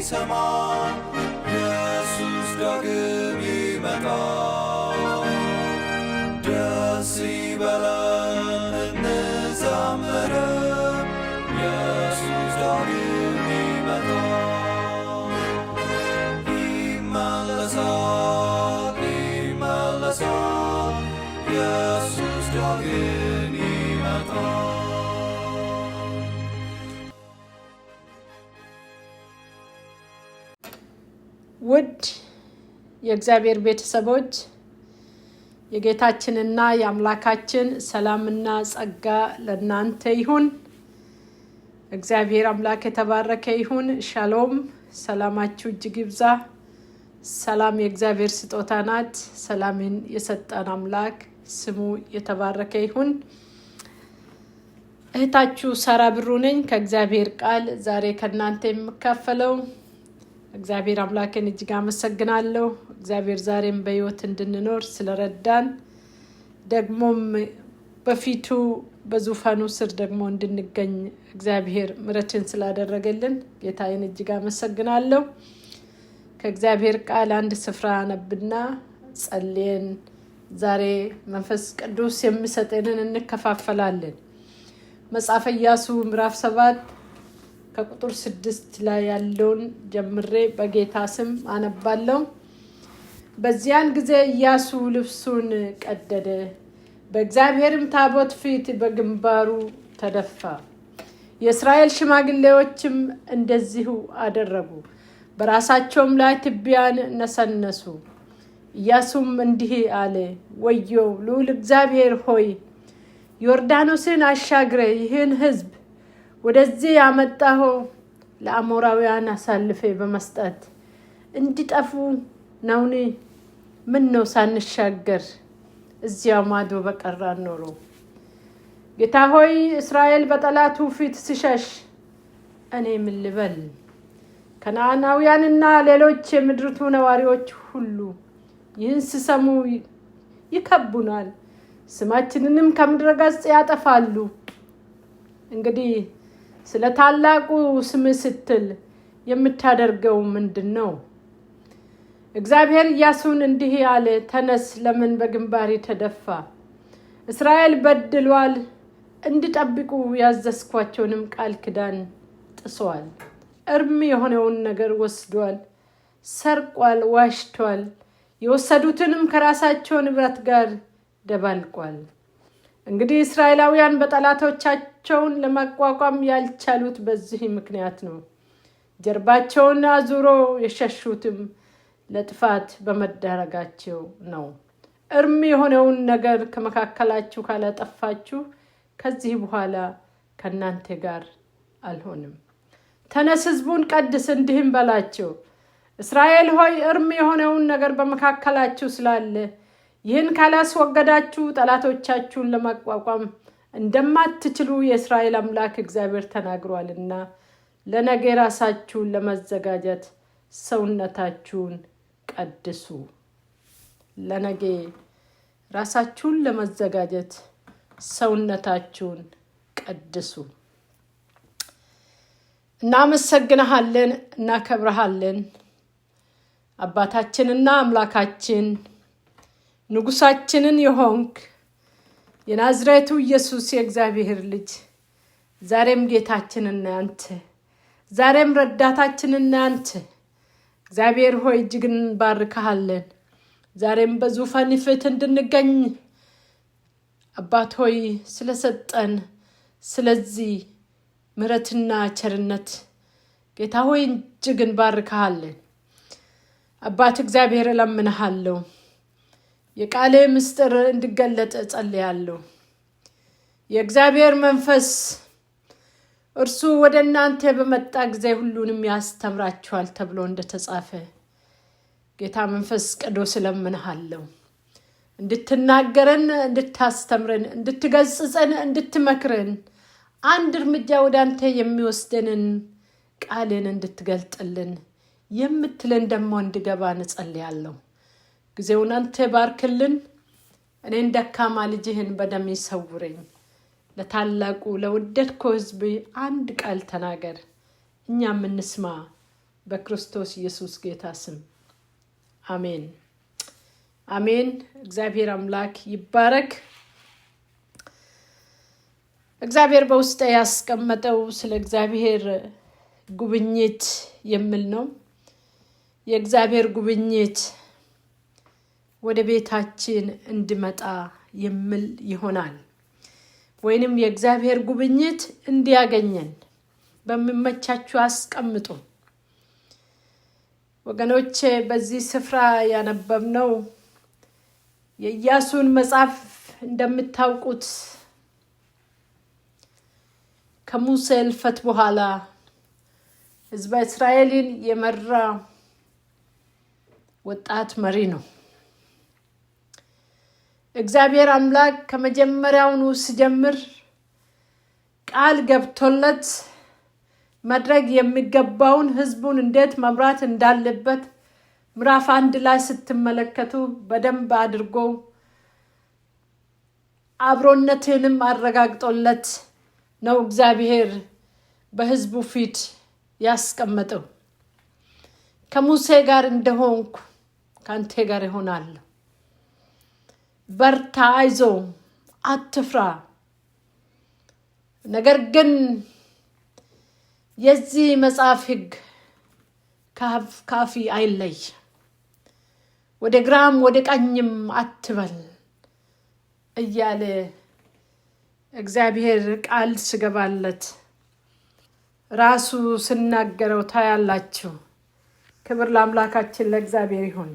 ሊሰማ ኢየሱስ ዳግም ይመጣ ደስ ይበለን እንዘምር ኢየሱስ ዳግም ይመጣ ይመለሳል ኢየሱስ ዳግም ይመጣ ውድ የእግዚአብሔር ቤተሰቦች የጌታችንና የአምላካችን ሰላምና ጸጋ ለእናንተ ይሁን። እግዚአብሔር አምላክ የተባረከ ይሁን። ሻሎም፣ ሰላማችሁ እጅግ ይብዛ። ሰላም የእግዚአብሔር ስጦታ ናት። ሰላምን የሰጠን አምላክ ስሙ የተባረከ ይሁን። እህታችሁ ሳራ ብሩ ነኝ ከእግዚአብሔር ቃል ዛሬ ከእናንተ የምካፈለው እግዚአብሔር አምላክን እጅግ አመሰግናለሁ። እግዚአብሔር ዛሬም በሕይወት እንድንኖር ስለረዳን ደግሞም በፊቱ በዙፋኑ ስር ደግሞ እንድንገኝ እግዚአብሔር ምሕረትን ስላደረገልን ጌታዬን እጅግ አመሰግናለሁ። ከእግዚአብሔር ቃል አንድ ስፍራ አነብና ጸልየን ዛሬ መንፈስ ቅዱስ የሚሰጠንን እንከፋፈላለን። መጽሐፈ ኢያሱ ምዕራፍ 7 ከቁጥር 6 ላይ ያለውን ጀምሬ በጌታ ስም አነባለሁ። በዚያን ጊዜ ኢያሱ ልብሱን ቀደደ፣ በእግዚአብሔርም ታቦት ፊት በግንባሩ ተደፋ። የእስራኤል ሽማግሌዎችም እንደዚሁ አደረጉ፣ በራሳቸውም ላይ ትቢያን ነሰነሱ። ኢያሱም እንዲህ አለ፣ ወዮ ልዑል እግዚአብሔር ሆይ ዮርዳኖስን አሻግረ ይህን ሕዝብ ወደዚህ ያመጣኸው ለአሞራውያን አሳልፌ በመስጠት እንዲጠፉ ነውን? ምን ነው ሳንሻገር እዚያው ማዶ በቀራን ኖሮ። ጌታ ሆይ እስራኤል በጠላቱ ፊት ሲሸሽ እኔ ምን ልበል? ከነዓናውያንና ሌሎች የምድሪቱ ነዋሪዎች ሁሉ ይህን ሲሰሙ ይከቡናል፣ ስማችንንም ከምድረ ገጽ ያጠፋሉ። እንግዲህ ስለ ታላቁ ስም ስትል የምታደርገው ምንድን ነው? እግዚአብሔር ኢያሱን እንዲህ አለ፣ ተነስ፣ ለምን በግንባሬ ተደፋ? እስራኤል በድሏል፣ እንዲጠብቁ ያዘዝኳቸውንም ቃል ኪዳን ጥሷል። እርም የሆነውን ነገር ወስዷል፣ ሰርቋል፣ ዋሽቷል። የወሰዱትንም ከራሳቸው ንብረት ጋር ደባልቋል። እንግዲህ እስራኤላውያን በጠላቶቻቸውን ለማቋቋም ያልቻሉት በዚህ ምክንያት ነው። ጀርባቸውን አዙሮ የሸሹትም ለጥፋት በመዳረጋቸው ነው። እርም የሆነውን ነገር ከመካከላችሁ ካላጠፋችሁ ከዚህ በኋላ ከእናንተ ጋር አልሆንም። ተነስ፣ ሕዝቡን ቀድስ፣ እንዲህም በላቸው፣ እስራኤል ሆይ እርም የሆነውን ነገር በመካከላችሁ ስላለ ይህን ካላስወገዳችሁ ጠላቶቻችሁን ለማቋቋም እንደማትችሉ የእስራኤል አምላክ እግዚአብሔር ተናግሯልና ለነገ ራሳችሁን ለመዘጋጀት ሰውነታችሁን ቀድሱ። ለነገ ራሳችሁን ለመዘጋጀት ሰውነታችሁን ቀድሱ። እናመሰግንሃለን፣ እናከብረሃለን። አባታችንና አምላካችን ንጉሳችንን የሆንክ የናዝሬቱ ኢየሱስ የእግዚአብሔር ልጅ ዛሬም ጌታችንና አንተ፣ ዛሬም ረዳታችንና አንተ እግዚአብሔር ሆይ እጅግ እንባርክሃለን። ዛሬም በዙፋን ፊት እንድንገኝ አባት ሆይ ስለሰጠን ስለዚህ ምሕረትና ቸርነት ጌታ ሆይ እጅግ እንባርክሃለን። አባት እግዚአብሔር እለምንሃለሁ፣ የቃሌ ምስጢር እንዲገለጥ ጸልያለሁ። የእግዚአብሔር መንፈስ እርሱ ወደ እናንተ በመጣ ጊዜ ሁሉንም ያስተምራችኋል ተብሎ እንደተጻፈ ጌታ መንፈስ ቅዱስ እለምንሃለሁ፣ እንድትናገረን፣ እንድታስተምረን፣ እንድትገስጸን፣ እንድትመክረን፣ አንድ እርምጃ ወደ አንተ የሚወስደንን ቃልን እንድትገልጥልን የምትለን ደግሞ እንድገባን ጸልያለሁ። ጊዜውን አንተ ባርክልን። እኔን ደካማ ልጅህን በደም ይሰውረኝ። ለታላቁ ለወደድከው ሕዝብ አንድ ቃል ተናገር፣ እኛም እንስማ። በክርስቶስ ኢየሱስ ጌታ ስም አሜን አሜን። እግዚአብሔር አምላክ ይባረክ። እግዚአብሔር በውስጤ ያስቀመጠው ስለ እግዚአብሔር ጉብኝት የሚል ነው። የእግዚአብሔር ጉብኝት ወደ ቤታችን እንዲመጣ የሚል ይሆናል። ወይንም የእግዚአብሔር ጉብኝት እንዲያገኘን በሚመቻችሁ አስቀምጡ። ወገኖቼ በዚህ ስፍራ ያነበብነው የኢያሱን መጽሐፍ እንደምታውቁት ከሙሴ ሕልፈት በኋላ ሕዝበ እስራኤልን የመራ ወጣት መሪ ነው። እግዚአብሔር አምላክ ከመጀመሪያውኑ ሲጀምር ቃል ገብቶለት ማድረግ የሚገባውን ሕዝቡን እንዴት መምራት እንዳለበት ምዕራፍ 1 ላይ ስትመለከቱ በደንብ አድርጎ አብሮነትንም አረጋግጦለት ነው እግዚአብሔር በሕዝቡ ፊት ያስቀመጠው። ከሙሴ ጋር እንደሆንኩ ካንተ ጋር እሆናለሁ፣ በርታ፣ አይዞ፣ አትፍራ። ነገር ግን የዚህ መጽሐፍ ሕግ ካፊ አይለይ፣ ወደ ግራም ወደ ቀኝም አትበል እያለ እግዚአብሔር ቃል ሲገባለት ራሱ ስናገረው ታያላችሁ። ክብር ለአምላካችን ለእግዚአብሔር ይሁን።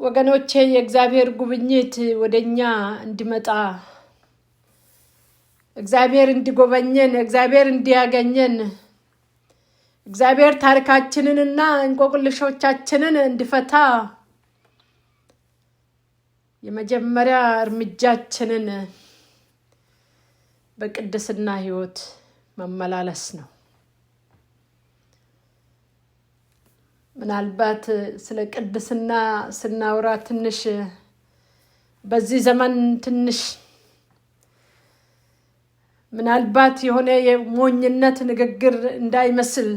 ወገኖቼ የእግዚአብሔር ጉብኝት ወደኛ እንዲመጣ፣ እግዚአብሔር እንዲጎበኘን፣ እግዚአብሔር እንዲያገኘን፣ እግዚአብሔር ታሪካችንንና እንቆቅልሾቻችንን እንዲፈታ የመጀመሪያ እርምጃችንን በቅድስና ሕይወት መመላለስ ነው። ምናልባት ስለ ቅድስና ስናወራ ትንሽ በዚህ ዘመን ትንሽ ምናልባት የሆነ የሞኝነት ንግግር እንዳይመስል፣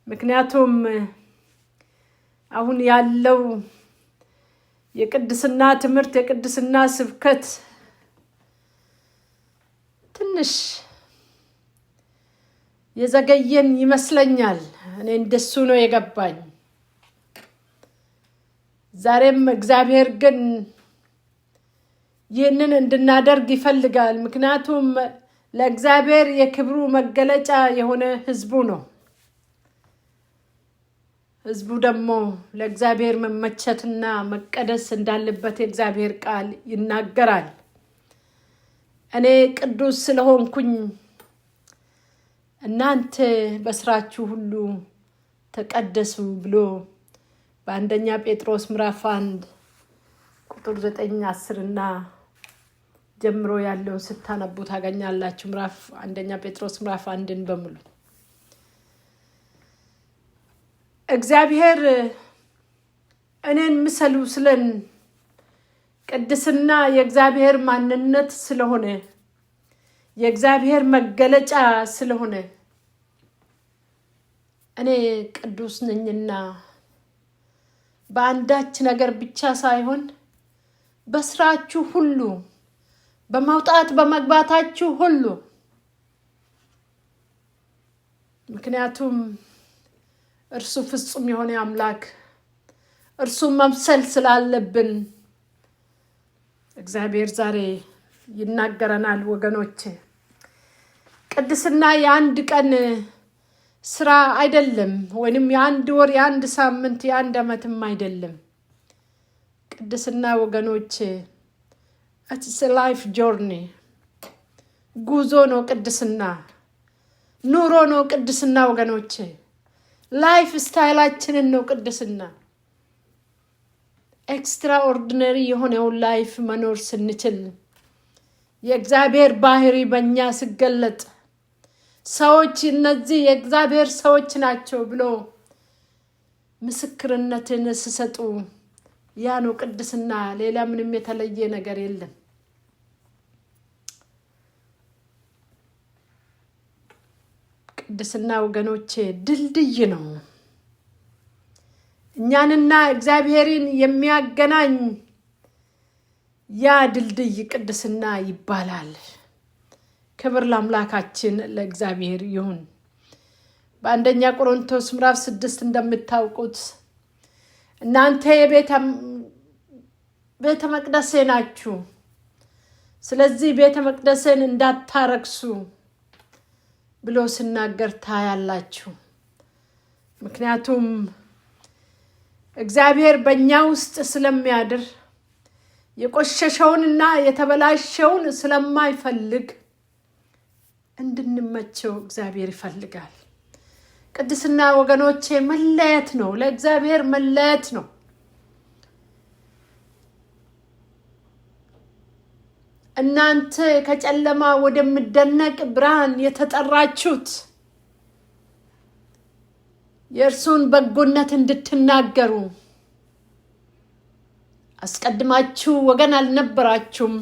ምክንያቱም አሁን ያለው የቅድስና ትምህርት የቅድስና ስብከት ትንሽ የዘገየን ይመስለኛል። እኔ እንደሱ ነው የገባኝ። ዛሬም እግዚአብሔር ግን ይህንን እንድናደርግ ይፈልጋል። ምክንያቱም ለእግዚአብሔር የክብሩ መገለጫ የሆነ ሕዝቡ ነው። ሕዝቡ ደግሞ ለእግዚአብሔር መመቸትና መቀደስ እንዳለበት የእግዚአብሔር ቃል ይናገራል። እኔ ቅዱስ ስለሆንኩኝ እናንተ በስራችሁ ሁሉ ተቀደሱ ብሎ በአንደኛ ጴጥሮስ ምዕራፍ 1 ቁጥር 9፣ 10 እና ጀምሮ ያለውን ስታነቡ ታገኛላችሁ። አንደኛ ጴጥሮስ ምዕራፍ 1ን በሙሉ እግዚአብሔር እኔን ምሰሉ ስለን ቅድስና የእግዚአብሔር ማንነት ስለሆነ የእግዚአብሔር መገለጫ ስለሆነ እኔ ቅዱስ ነኝና በአንዳች ነገር ብቻ ሳይሆን በስራችሁ ሁሉ በመውጣት በመግባታችሁ ሁሉ፣ ምክንያቱም እርሱ ፍጹም የሆነ አምላክ እርሱ መምሰል ስላለብን እግዚአብሔር ዛሬ ይናገረናል። ወገኖቼ ቅድስና የአንድ ቀን ስራ አይደለም፣ ወይንም የአንድ ወር፣ የአንድ ሳምንት፣ የአንድ ዓመትም አይደለም። ቅድስና ወገኖቼ it's a life journey፣ ጉዞ ነው ቅድስና፣ ኑሮ ነው ቅድስና ወገኖቼ፣ ላይፍ ስታይላችንን ነው ቅድስና። ኤክስትራኦርዲነሪ የሆነውን ላይፍ መኖር ስንችል የእግዚአብሔር ባህሪ በእኛ ሲገለጥ ሰዎች እነዚህ የእግዚአብሔር ሰዎች ናቸው ብሎ ምስክርነትን ሲሰጡ ያ ነው ቅድስና። ሌላ ምንም የተለየ ነገር የለም። ቅድስና ወገኖቼ ድልድይ ነው። እኛንና እግዚአብሔርን የሚያገናኝ ያ ድልድይ ቅድስና ይባላል። ክብር ለአምላካችን ለእግዚአብሔር ይሁን። በአንደኛ ቆሮንቶስ ምዕራፍ 6 እንደምታውቁት እናንተ ቤተ መቅደሴ ናችሁ፣ ስለዚህ ቤተ መቅደስን እንዳታረክሱ ብሎ ሲናገር ታያላችሁ። ምክንያቱም እግዚአብሔር በእኛ ውስጥ ስለሚያድር የቆሸሸውንና የተበላሸውን ስለማይፈልግ እንድንመቸው እግዚአብሔር ይፈልጋል። ቅድስና ወገኖቼ መለየት ነው፣ ለእግዚአብሔር መለየት ነው። እናንተ ከጨለማ ወደሚደነቅ ብርሃን የተጠራችሁት የእርሱን በጎነት እንድትናገሩ። አስቀድማችሁ ወገን አልነበራችሁም፣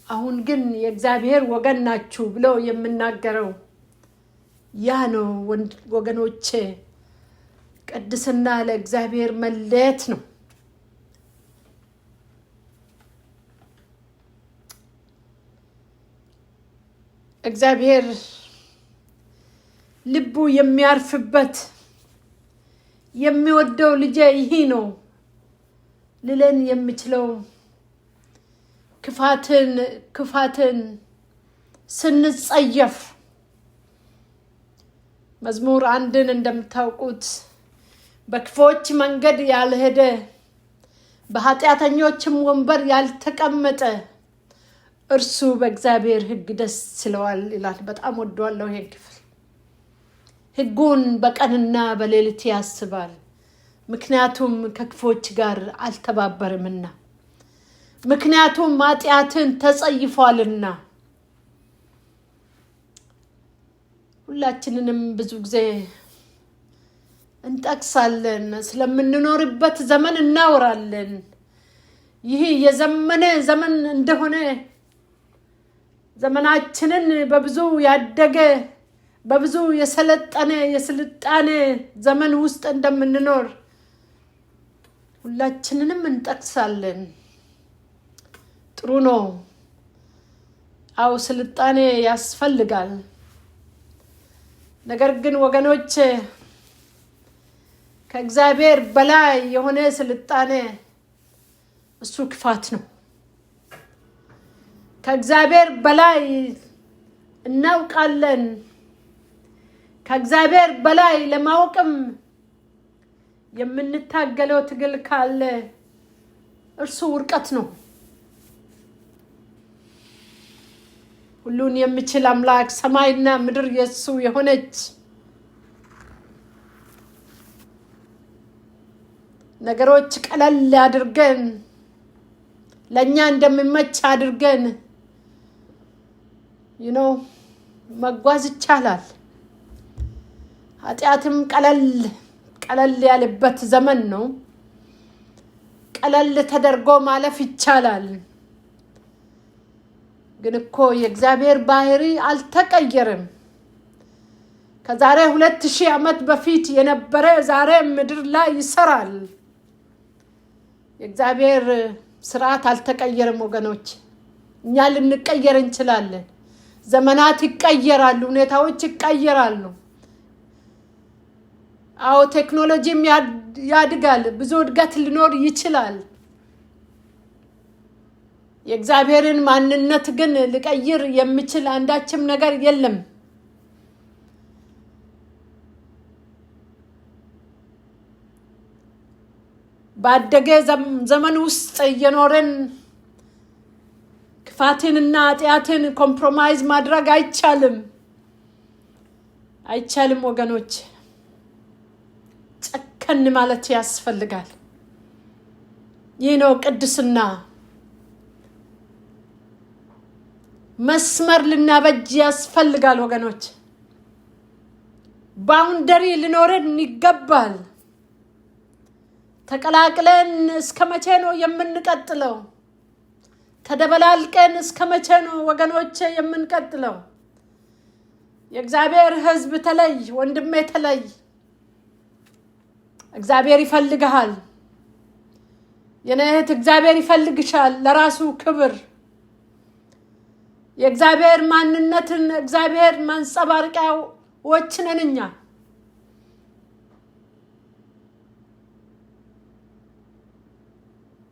አሁን ግን የእግዚአብሔር ወገን ናችሁ ብሎ የምናገረው ያ ነው ወገኖቼ። ቅድስና ለእግዚአብሔር መለየት ነው። እግዚአብሔር ልቡ የሚያርፍበት የሚወደው ልጄ ይሄ ነው ልለን የሚችለው ክፋትን ስንጸየፍ። መዝሙር 1 እንደምታውቁት በክፎች መንገድ ያልሄደ በኃጢአተኞችም ወንበር ያልተቀመጠ እርሱ በእግዚአብሔር ሕግ ደስ ይለዋል ይላል። በጣም ወደዋለሁ ይሄን ክፍል። ሕጉን በቀንና በሌሊት ያስባል፣ ምክንያቱም ከክፎች ጋር አልተባበርምና፣ ምክንያቱም ኃጢአትን ተጸይፏልና። ሁላችንንም ብዙ ጊዜ እንጠቅሳለን፣ ስለምንኖርበት ዘመን እናወራለን። ይህ የዘመነ ዘመን እንደሆነ ዘመናችንን በብዙ ያደገ በብዙ የሰለጠነ የስልጣኔ ዘመን ውስጥ እንደምንኖር ሁላችንንም እንጠቅሳለን። ጥሩ ነው። አው ስልጣኔ ያስፈልጋል። ነገር ግን ወገኖች ከእግዚአብሔር በላይ የሆነ ስልጣኔ እሱ ክፋት ነው። ከእግዚአብሔር በላይ እናውቃለን። ከእግዚአብሔር በላይ ለማወቅም የምንታገለው ትግል ካለ እርሱ ውርቀት ነው። ሁሉን የሚችል አምላክ ሰማይና ምድር የሱ የሆነች ነገሮች ቀለል አድርገን ለኛ እንደሚመች አድርገን መጓዝ ይቻላል። ኃጢአትም ቀለል ያለበት ዘመን ነው። ቀለል ተደርጎ ማለፍ ይቻላል። ግን እኮ የእግዚአብሔር ባህሪ አልተቀየረም። ከዛሬ 2000 ዓመት በፊት የነበረ ዛሬ ምድር ላይ ይሰራል። የእግዚአብሔር ስርዓት አልተቀየረም ወገኖች። እኛ ልንቀየር እንችላለን። ዘመናት ይቀየራሉ፣ ሁኔታዎች ይቀየራሉ። አዎ ቴክኖሎጂም ያድጋል፣ ብዙ እድገት ሊኖር ይችላል። የእግዚአብሔርን ማንነት ግን ሊቀይር የሚችል አንዳችም ነገር የለም። ባደገ ዘመን ውስጥ እየኖረን ክፋትንና ኃጢአትን ኮምፕሮማይዝ ማድረግ አይቻልም ወገኖች። ጨከን ማለት ያስፈልጋል። ይህ ነው ቅድስና። መስመር ልናበጅ ያስፈልጋል ወገኖች። ባውንደሪ ሊኖረን ይገባል። ተቀላቅለን እስከ መቼ ነው የምንቀጥለው? ተደበላልቀን እስከ መቼ ነው ወገኖቼ የምንቀጥለው? የእግዚአብሔር ሕዝብ ተለይ፣ ወንድሜ ተለይ። እግዚአብሔር ይፈልግሃል። የኔ እህት እግዚአብሔር ይፈልግሻል ለራሱ ክብር። የእግዚአብሔር ማንነትን እግዚአብሔር ማንጸባረቂያዎች ነን እኛ።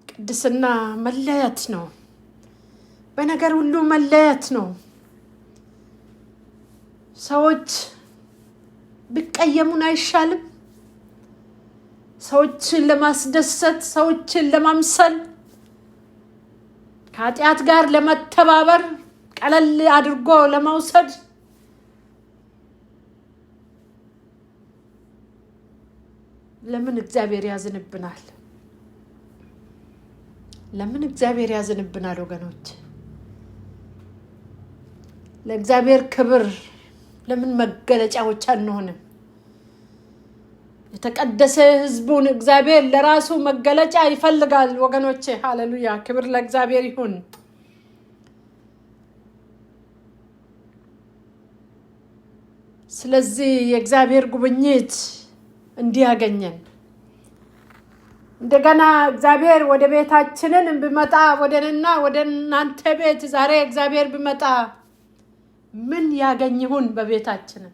ቅድስና መለየት ነው። በነገር ሁሉ መለየት ነው። ሰዎች ቢቀየሙን አይሻልም? ሰዎችን ለማስደሰት፣ ሰዎችን ለማምሰል፣ ከኃጢአት ጋር ለመተባበር፣ ቀለል አድርጎ ለመውሰድ ለምን እግዚአብሔር ያዝንብናል? ለምን እግዚአብሔር ያዝንብናል ወገኖች? ለእግዚአብሔር ክብር ለምን መገለጫዎች አንሆንም? የተቀደሰ ሕዝቡን እግዚአብሔር ለራሱ መገለጫ ይፈልጋል ወገኖቼ። ሃሌሉያ! ክብር ለእግዚአብሔር ይሁን። ስለዚህ የእግዚአብሔር ጉብኝት እንዲያገኘን እንደገና እግዚአብሔር ወደ ቤታችንን ቢመጣ ወደና ወደ እናንተ ቤት ዛሬ እግዚአብሔር ቢመጣ ምን ያገኝ ይሁን? በቤታችን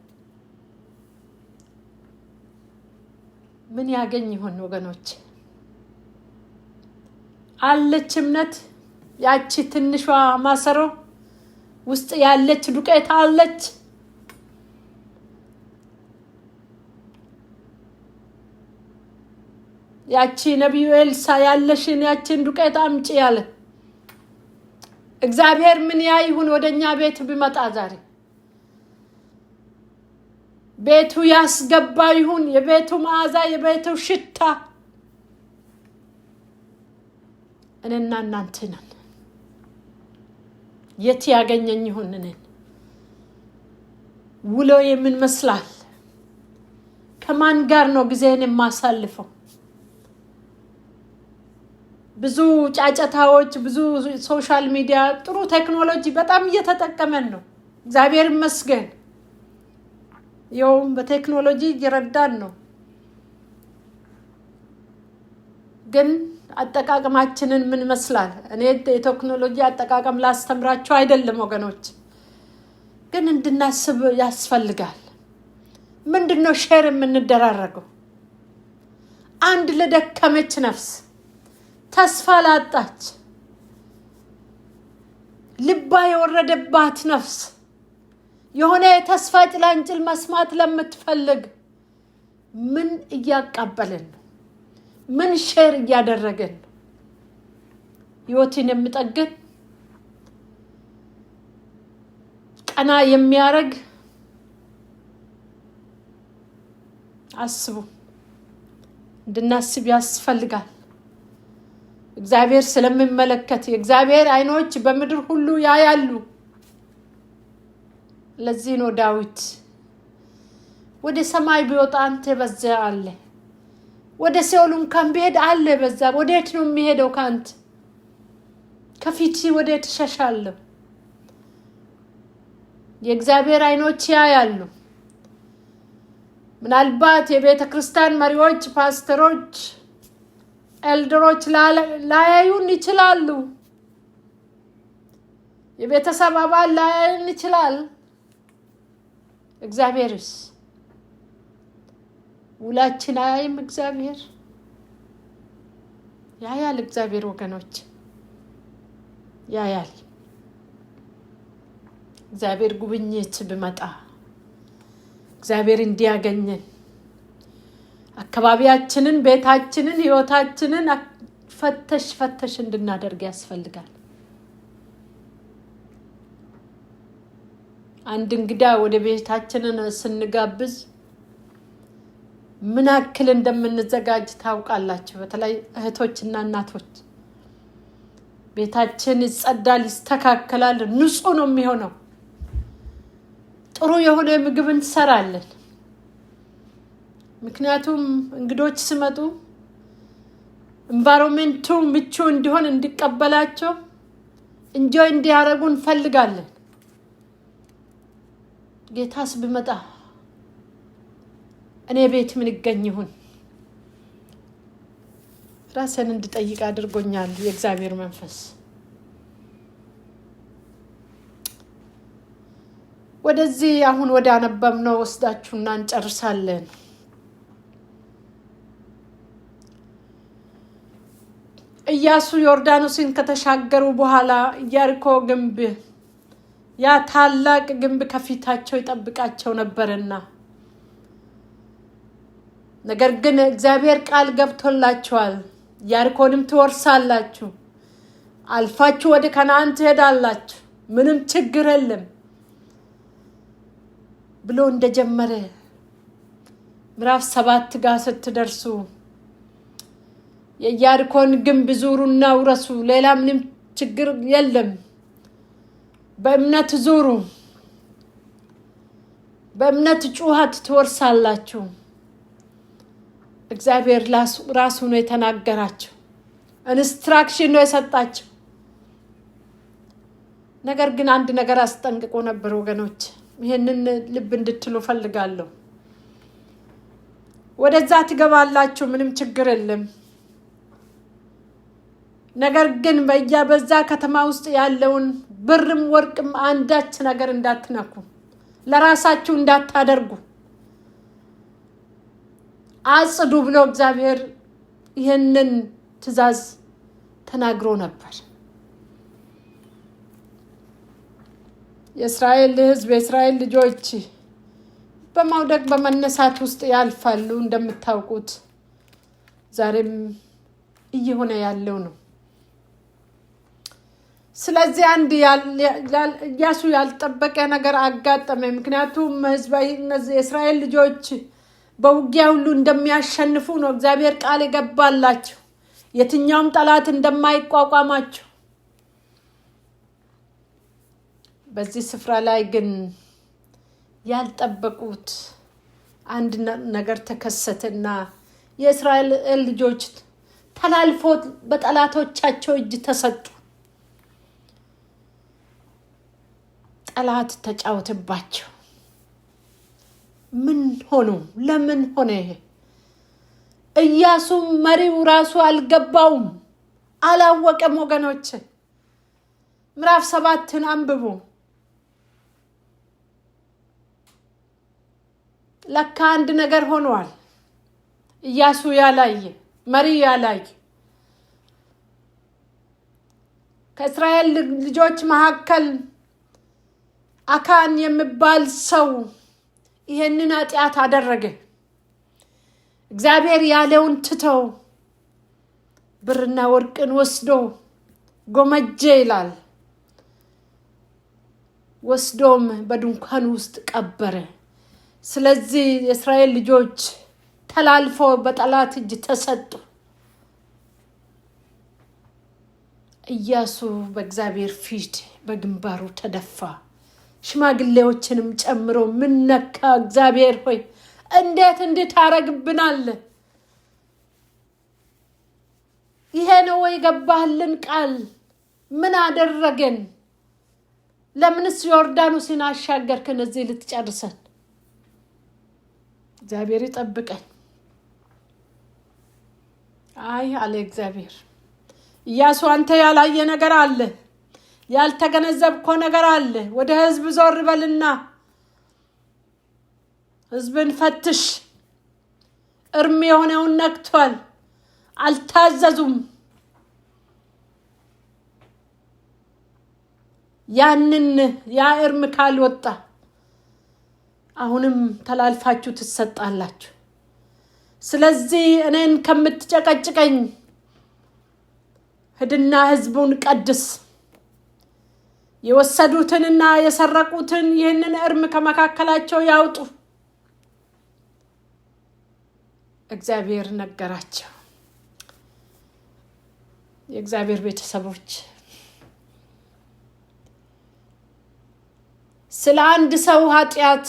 ምን ያገኝ ይሁን ወገኖች? አለች እምነት? ያቺ ትንሿ ማሰሮ ውስጥ ያለች ዱቄት አለች? ያቺ ነቢዩ ኤልሳ ያለሽን ያቺን ዱቄት አምጪ ያለ እግዚአብሔር ምን ያይሁን? ወደኛ ቤት ቢመጣ ዛሬ ቤቱ ያስገባ ይሁን። የቤቱ መዓዛ፣ የቤቱ ሽታ እኔና እናንተ ነን። የት ያገኘኝ ይሁን? እኔን ውሎ የምን መስላል? ከማን ጋር ነው ጊዜን የማሳልፈው? ብዙ ጫጫታዎች፣ ብዙ ሶሻል ሚዲያ፣ ጥሩ ቴክኖሎጂ በጣም እየተጠቀመን ነው። እግዚአብሔር ይመስገን። ይኸውም በቴክኖሎጂ እየረዳን ነው። ግን አጠቃቀማችንን ምን መስላል? እኔ የቴክኖሎጂ አጠቃቀም ላስተምራችሁ አይደለም ወገኖች፣ ግን እንድናስብ ያስፈልጋል። ምንድነው ሼር የምንደራረገው? አንድ ለደከመች ነፍስ፣ ተስፋ ላጣች፣ ልባ የወረደባት ነፍስ፣ የሆነ የተስፋ ጭላንጭል መስማት ለምትፈልግ ምን እያቃበልን ነው? ምን ሼር እያደረገን ነው? ሕይወትን የሚጠግን ቀና የሚያረግ አስቡ። እንድናስብ ያስፈልጋል። እግዚአብሔር ስለሚመለከት የእግዚአብሔር ዓይኖች በምድር ሁሉ ያያሉ። ለዚህ ነው ዳዊት ወደ ሰማይ ቢወጣ አንተ በዚያ አለ፣ ወደ ሲኦል እንኳን ቢሄድ አለ በዛ። ወዴት ነው የሚሄደው? ካንተ ከፊት ወዴት እሸሻለሁ? የእግዚአብሔር ዓይኖች ያያሉ። ምናልባት የቤተ ክርስቲያን መሪዎች፣ ፓስተሮች፣ ኤልደሮች ላያዩን ይችላሉ። የቤተሰብ አባል ላያዩን ይችላል። እግዚአብሔርስ ውላችን አያይም? እግዚአብሔር ያያል። እግዚአብሔር ወገኖች ያያል። እግዚአብሔር ጉብኝት ቢመጣ እግዚአብሔር እንዲያገኘን አካባቢያችንን፣ ቤታችንን፣ ሕይወታችንን ፈተሽ እንድናደርግ ያስፈልጋል። አንድ እንግዳ ወደ ቤታችንን ስንጋብዝ ምን ያክል እንደምንዘጋጅ ታውቃላችሁ? በተለይ እህቶችና እናቶች። ቤታችን ይጸዳል፣ ይስተካከላል፣ ንጹህ ነው የሚሆነው። ጥሩ የሆነ ምግብ እንሰራለን። ምክንያቱም እንግዶች ሲመጡ ኤንቫይሮንመንቱ ምቹ እንዲሆን፣ እንዲቀበላቸው፣ እንጆይ እንዲያደርጉ እንፈልጋለን። ጌታስ ቢመጣ እኔ ቤት ምን ይገኝ ይሁን? ራስን እንድጠይቅ አድርጎኛል የእግዚአብሔር መንፈስ። ወደዚህ አሁን ወደ አነበብነው ወስዳችሁና እንጨርሳለን። ኢያሱ ዮርዳኖስን ከተሻገሩ በኋላ ኢያሪኮ ግንብ ያ ታላቅ ግንብ ከፊታቸው ይጠብቃቸው ነበርና፣ ነገር ግን እግዚአብሔር ቃል ገብቶላቸዋል። ኢያሪኮንም ትወርሳላችሁ፣ አልፋችሁ ወደ ከነዓን ትሄዳላችሁ፣ ምንም ችግር የለም ብሎ እንደጀመረ ምዕራፍ 7 ጋር ስትደርሱ የኢያሪኮን ግንብ ዙሩና ውረሱ፣ ሌላ ምንም ችግር የለም፣ በእምነት ዙሩ፣ በእምነት ጩኸት ትወርሳላችሁ። እግዚአብሔር ራሱ ነው የተናገራቸው፣ ኢንስትራክሽን ነው የሰጣቸው። ነገር ግን አንድ ነገር አስጠንቅቆ ነበር ወገኖች፣ ይሄንን ልብ እንድትሉ ፈልጋለሁ። ወደዛ ትገባላችሁ፣ ምንም ችግር የለም። ነገር ግን በዛ ከተማ ውስጥ ያለውን ብርም ወርቅም አንዳች ነገር እንዳትነኩ፣ ለራሳችሁ እንዳታደርጉ አጽዱ ብሎ እግዚአብሔር ይሄንን ትእዛዝ ተናግሮ ነበር። የእስራኤል ሕዝብ የእስራኤል ልጆች በመውደቅ በመነሳት ውስጥ ያልፋሉ። እንደምታውቁት ዛሬም እየሆነ ያለው ነው። ስለዚህ አንድ ኢያሱ ያልጠበቀ ነገር አጋጠመ። ምክንያቱም የእስራኤል ልጆች በውጊያ ሁሉ እንደሚያሸንፉ ነው እግዚአብሔር ቃል የገባላቸው፣ የትኛውም ጠላት እንደማይቋቋማቸው። በዚህ ስፍራ ላይ ግን ያልጠበቁት አንድ ነገር ተከሰተና የእስራኤል ልጆች ተላልፎ በጠላቶቻቸው እጅ ተሰጡ። ጠላት ተጫወተባቸው። ምን ሆኖ ለምን ሆነ? ኢያሱ መሪው ራሱ አልገባውም፣ አላወቀም። ወገኖች ምዕራፍ 7 አንብቡ። ለካ አንድ ነገር ሆኗል። ኢያሱ ያላየ መሪ ያላየ ከእስራኤል ልጆች መካከል አካን የሚባል ሰው ይሄንን ኃጢአት አደረገ። እግዚአብሔር ያለውን ትተው ብርና ወርቅን ወስዶ ጎመጀ ይላል። ወስዶም በድንኳን ውስጥ ቀበረ። ስለዚህ የእስራኤል ልጆች ተላልፎ በጠላት እጅ ተሰጡ። ኢያሱ በእግዚአብሔር ፊት በግንባሩ ተደፋ። ሽማግሌዎችንም ጨምሮ ምን ነካ እግዚአብሔር ሆይ እንዴት እንድታረግብናል? ይሄ ነው ወይ ገባህልን ቃል? ምን አደረገን? ለምንስ ዮርዳኖስን አሻገርከን እዚህ ልትጨርሰን? እግዚአብሔር ይጠብቀን። አይ አለ እግዚአብሔር፣ ኢያሱ አንተ ያላየ ነገር አለ፣ ያልተገነዘብከው ነገር አለ። ወደ ህዝብ ዞር በልና ህዝብን ፈትሽ። እርም የሆነውን ነክቷል፣ አልታዘዙም። ያ እርም ካልወጣ አሁንም ተላልፋችሁ ትሰጣላችሁ። ስለዚህ እኔን ከምትጨቀጭቀኝ ሂድና ህዝቡን ቀድስ፣ የወሰዱትንና የሰረቁትን ይህንን እርም ከመካከላቸው ያውጡ። እግዚአብሔር ነገራቸው። የእግዚአብሔር ቤተሰቦች ስለ አንድ ሰው ኃጢአት፣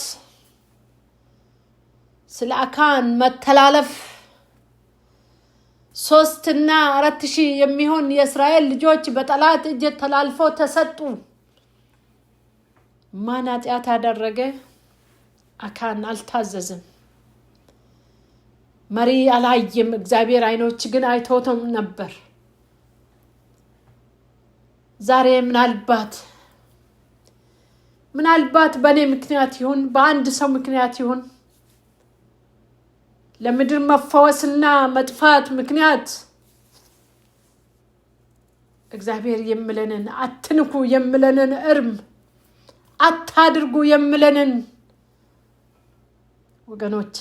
ስለ አካን መተላለፍ 3 እና 4 ሺህ የሚሆን የእስራኤል ልጆች በጠላት እጅ ተላልፎ ተሰጡ። ማን ኃጢአት አደረገ? አካን አልታዘዝም። መሪ አላየም። እግዚአብሔር አይኖች ግን አይተውትም ነበር። ዛሬ ምናልባት በእኔ ምክንያት ይሁን በአንድ ሰው ምክንያት ይሁን ለምድር መፈወስና መጥፋት ምክንያት እግዚአብሔር የምለንን አትንኩ የምለንን እርም አታድርጉ የምለንን ወገኖች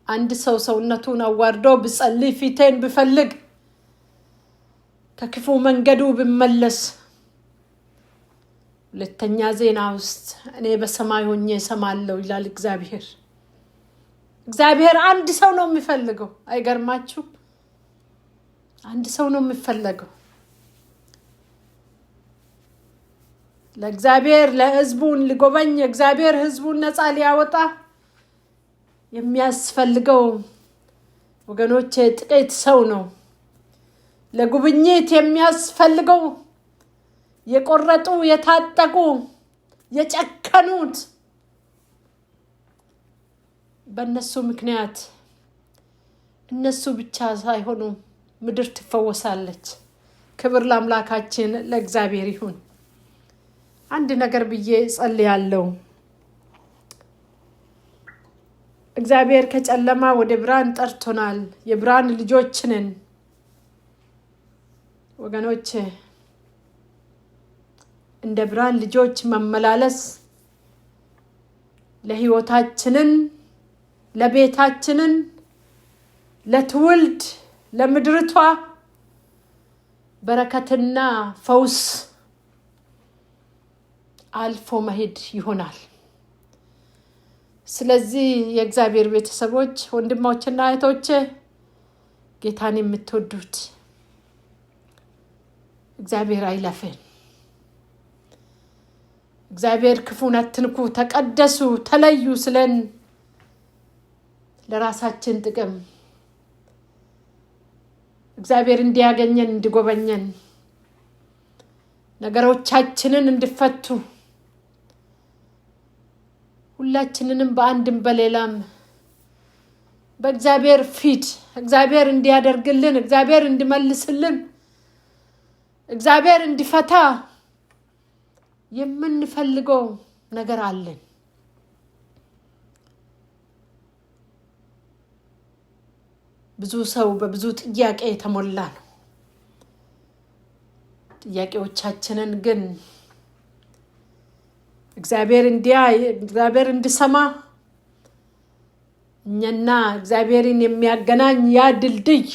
አንድ ሰው ሰውነቱን አዋርዶ ብጸልይ ፊቴን ብፈልግ ከክፉ መንገዱ ብመለስ ሁለተኛ ዜና ውስጥ እኔ በሰማይ ሆኜ እሰማለሁ ይላል እግዚአብሔር። እግዚአብሔር አንድ ሰው ነው የሚፈልገው። አይገርማችሁ? አንድ ሰው ነው የሚፈልገው። ለእግዚአብሔር ለሕዝቡን ሊጎበኝ እግዚአብሔር ሕዝቡን ነፃ ሊያወጣ የሚያስፈልገው ወገኖቼ ጥቂት ሰው ነው። ለጉብኝት የሚያስፈልገው የቆረጡ የታጠቁ የጨከኑት በእነሱ ምክንያት እነሱ ብቻ ሳይሆኑ ምድር ትፈወሳለች። ክብር ለአምላካችን ለእግዚአብሔር ይሁን። አንድ ነገር ብዬ ጸልያለሁ። እግዚአብሔር ከጨለማ ወደ ብርሃን ጠርቶናል። የብርሃን ልጆች ነን ወገኖች። እንደ ብርሃን ልጆች መመላለስ ለሕይወታችንን፣ ለቤታችንን፣ ለትውልድ፣ ለምድርቷ በረከትና ፈውስ አልፎ መሄድ ይሆናል። ስለዚህ የእግዚአብሔር ቤተሰቦች ወንድሞችና እህቶች ጌታን የምትወዱት እግዚአብሔር አይለፈን። እግዚአብሔር ክፉን አትንኩ፣ ተቀደሱ፣ ተለዩ ስለን ለራሳችን ጥቅም እግዚአብሔር እንዲያገኘን እንዲጎበኘን ነገሮቻችንን እንዲፈቱ ሁላችንንም በአንድም በሌላም በእግዚአብሔር ፊት እግዚአብሔር እንዲያደርግልን፣ እግዚአብሔር እንዲመልስልን፣ እግዚአብሔር እንዲፈታ የምንፈልገው ነገር አለን። ብዙ ሰው በብዙ ጥያቄ የተሞላ ነው። ጥያቄዎቻችንን ግን እግዚአብሔር እንዲያይ፣ እግዚአብሔር እንዲሰማ እኛና እግዚአብሔርን የሚያገናኝ ያ ድልድይ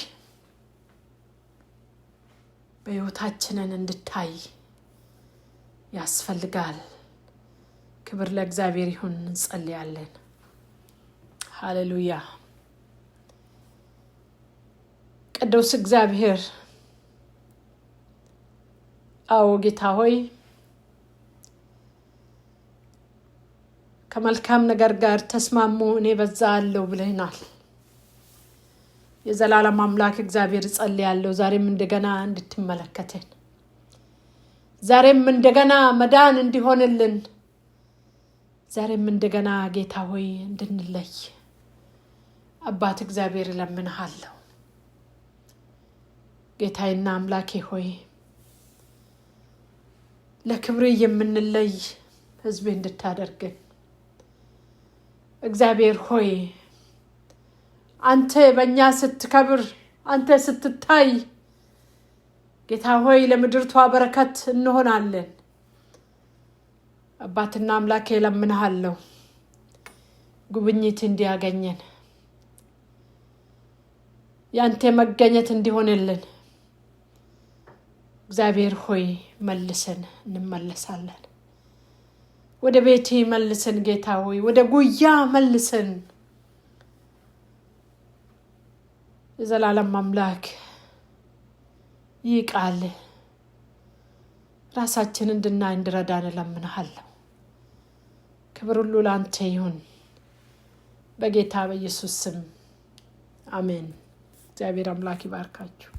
በሕይወታችንን እንድታይ ያስፈልጋል። ክብር ለእግዚአብሔር ይሁን። እንጸልያለን። ሃሌሉያ። ቅዱስ እግዚአብሔር አዎ ጌታ ሆይ ከመልካም ነገር ጋር ተስማሙ፣ እኔ በዛ አለው ብለናል። የዘላለም አምላክ እግዚአብሔር ጸልያለሁ ዛሬም እንደገና እንድትመለከተን፣ ዛሬም እንደገና መዳን እንዲሆንልን፣ ዛሬም እንደገና ጌታ ሆይ እንድንለይ አባት እግዚአብሔር እለምንሃለሁ። ጌታዬና አምላኬ ሆይ ለክብር የምንለይ ሕዝብ እንድታደርገን እግዚአብሔር ሆይ አንተ በእኛ ስትከብር፣ አንተ ስትታይ ጌታ ሆይ ለምድርቷ በረከት እንሆናለን። አባትና አምላኬ እለምንሃለሁ ጉብኝት እንዲያገኘን፣ ያንተ መገኘት እንዲሆንልን እግዚአብሔር ሆይ መልሰን እንመለሳለን። ወደ ቤቴ መልሰን ጌታ ሆይ ወደ ጉያ መልሰን። የዘላለም አምላክ ይህ ቃል ራሳችንን እንድናይ እንድረዳን እለምንሃለሁ። ክብር ሁሉ ለአንተ ይሁን በጌታ በኢየሱስ ስም አሜን። እግዚአብሔር አምላክ ይባርካችሁ።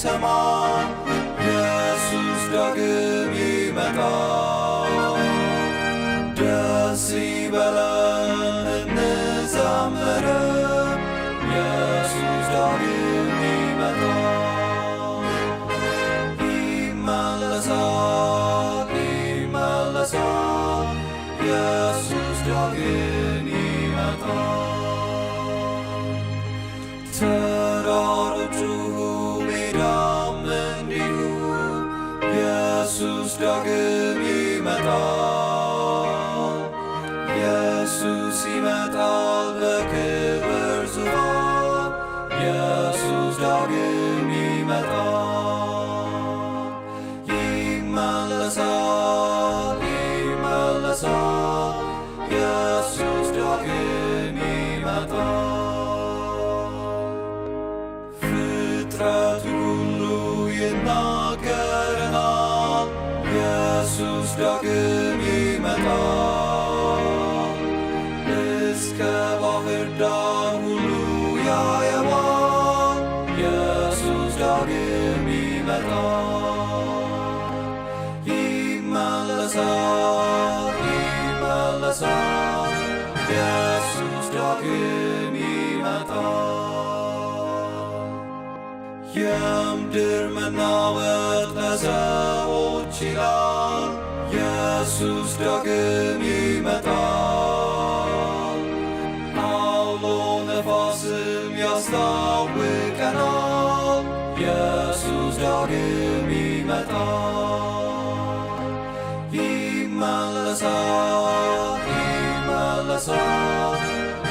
የሚሰማ ኢየሱስ ዳግም ይመጣል። ደስ ይበለን እንዘምር፣ ኢየሱስ ዳግም ይመጣል። ይመለሳል ይመለሳል፣ ኢየሱስ ዳግም ይመጣል። ተራሮቹ ሜዳም እንዲሁ ኢየሱስ ዳግም ይመጣል። ኢየሱስ ይመጣል በክብር ዙፋን፣ ኢየሱስ ዳግም ይመጣል። ይመለሳል ይመለሳል፣ ኢየሱስ ዳግም ይመጣል። ፍጥረቱ ሁሉ ይናገረናል፣ ኢየሱስ ዳግም ይመጣል። እስከ ባህር ዳር ሁሉ ያየዋል፣ ኢየሱስ ዳግም ይመጣል። ይመለሳል ይመለሳል፣ ኢየሱስ ዳግም ይመጣል። የምድር መናወጥ ለሰዎች ይላል፣ ኢየሱስ ዳግም ይመጣል። አውሎ ነፋስም ያስታውቀናል፣ ኢየሱስ ዳግም ይመጣል። ይመለሳል ይመለሳል፣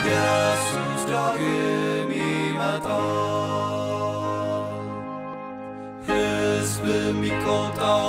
ኢየሱስ ዳግም ይመጣል። ሕዝብ የሚቆጣው